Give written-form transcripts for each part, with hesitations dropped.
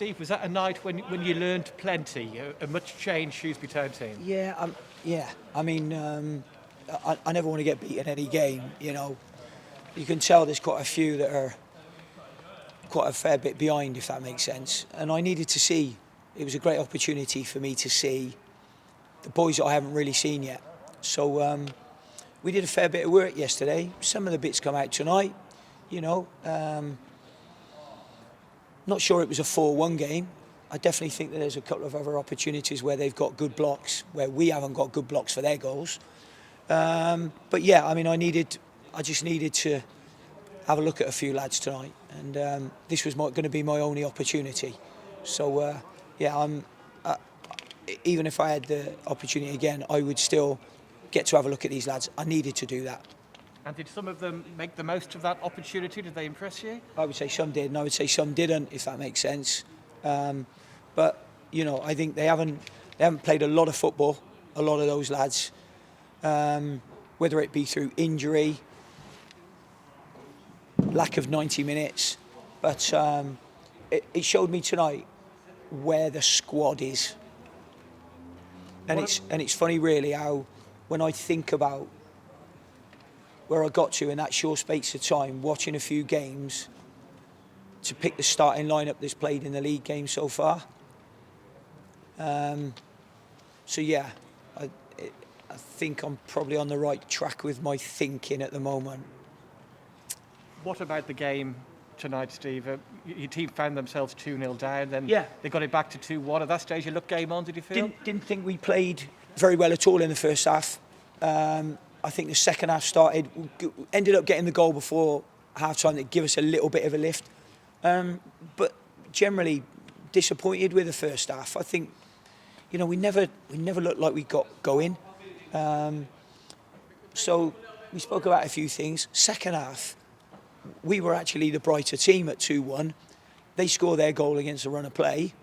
Steve, was that a night when you learned plenty, a much changed Shrewsbury Town team? Yeah. I mean, I never want to get beat in any game. You know, you can tell there's quite a few that are quite a fair bit behind, if that makes sense. And I needed to see. It was a great opportunity for me to see the boys that I haven't really seen yet. So we did a fair bit of work yesterday. Some of the bits come out tonight. You know, not sure it was a 4-1 game. I definitely think that there's a couple of other opportunities where they've got good blocks, where we haven't got good blocks for their goals. But yeah, I mean, I just needed to have a look at a few lads tonight, and this was going to be my only opportunity. So yeah, even if I had the opportunity again, I would still get to have a look at these lads. I needed to do that. And did some of them make the most of that opportunity? Did they impress you? I would say some did, and I would say some didn't, if that makes sense. But you know, I think they haven't played a lot of football, a lot of those lads, whether it be through injury, lack of 90 minutes. But it showed me tonight where the squad is, and it's funny really how when I think about where I got to in that short space of time, watching a few games, to pick the starting lineup that's played in the league game so far. So yeah, I think I'm probably on the right track with my thinking at the moment. What about the game tonight, Steve? Your team found themselves 2-0 down, then they got it back to 2-1. At that stage, you looked game on, did you feel? Didn't think we played very well at all in the first half. I think the second half ended up getting the goal before half-time that gave us a little bit of a lift. But generally disappointed with the first half. I think, you know, we never looked like we got going. So we spoke about a few things. Second half, we were actually the brighter team at 2-1. They scored their goal against a run of play.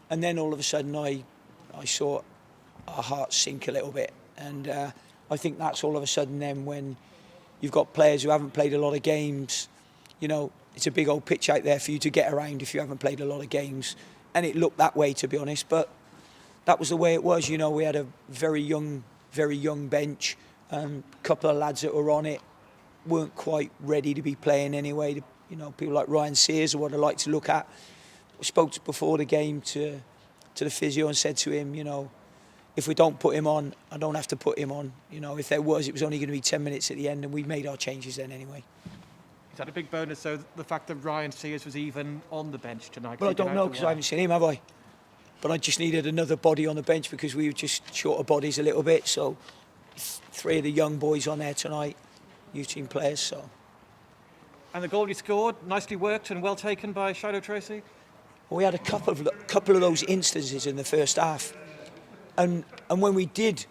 And then all of a sudden I saw our hearts sink a little bit. And I think that's all of a sudden then when you've got players who haven't played a lot of games, you know, it's a big old pitch out there for you to get around if you haven't played a lot of games. And it looked that way, to be honest. But that was the way it was. You know, we had a very young bench. A couple of lads that were on it weren't quite ready to be playing anyway. You know, people like Ryan Sears are what I like to look at. I spoke before the game to the physio and said to him, you know, if we don't put him on, I don't have to put him on. You know, if there was, it was only going to be 10 minutes at the end, and we made our changes then anyway. Is that a big bonus, though, the fact that Ryan Sears was even on the bench tonight? Well, I don't know, because I haven't seen him, have I? But I just needed another body on the bench because we were just short of bodies a little bit. So 3 of the young boys on there tonight, youth team players. So. And the goal you scored, nicely worked and well taken by Shadow Tracy? Well, we had a couple of those instances in the first half. And when we did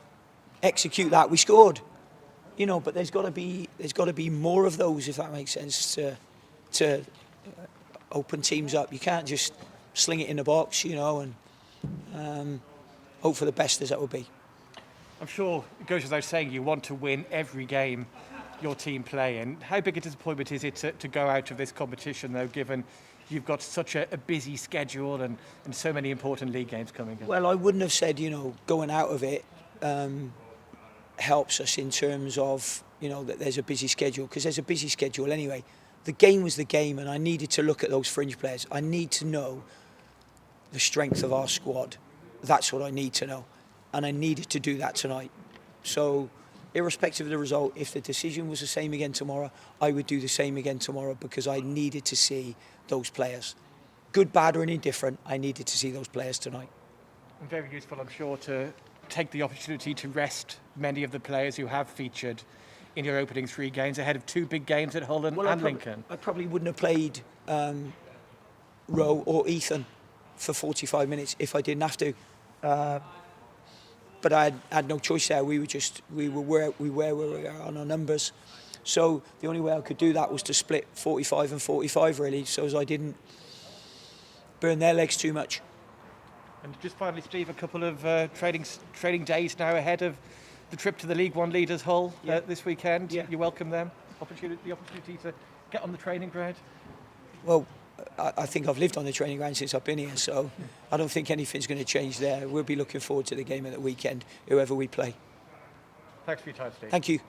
execute that, we scored. You know, but there's got to be more of those, if that makes sense, to open teams up. You can't just sling it in the box, you know, and hope for the best, as that would be. I'm sure it goes without saying you want to win every game your team play in. How big a disappointment is it to go out of this competition, though, given you've got such a busy schedule and so many important league games coming up? Well, I wouldn't have said, you know, going out of it helps us in terms of, you know, that there's a busy schedule, because there's a busy schedule anyway. The game was the game, and I needed to look at those fringe players. I need to know the strength of our squad. That's what I need to know, and I needed to do that tonight. So irrespective of the result, if the decision was the same again tomorrow, I would do the same again tomorrow, because I needed to see those players. Good, bad or indifferent, I needed to see those players tonight. Very useful, I'm sure, to take the opportunity to rest many of the players who have featured in your opening 3 games ahead of 2 big games at Hull and Lincoln. I probably wouldn't have played Rowe or Ethan for 45 minutes if I didn't have to. But I had no choice there. We were where we were on our numbers. So the only way I could do that was to split 45 and 45, really, so as I didn't burn their legs too much. And just finally, Steve, a couple of training days now ahead of the trip to the League One leaders Hull this weekend. You welcome them, the opportunity to get on the training ground? Well, I think I've lived on the training ground since I've been here, so I don't think anything's going to change there. We'll be looking forward to the game at the weekend, whoever we play. Thanks for your time, Steve. Thank you.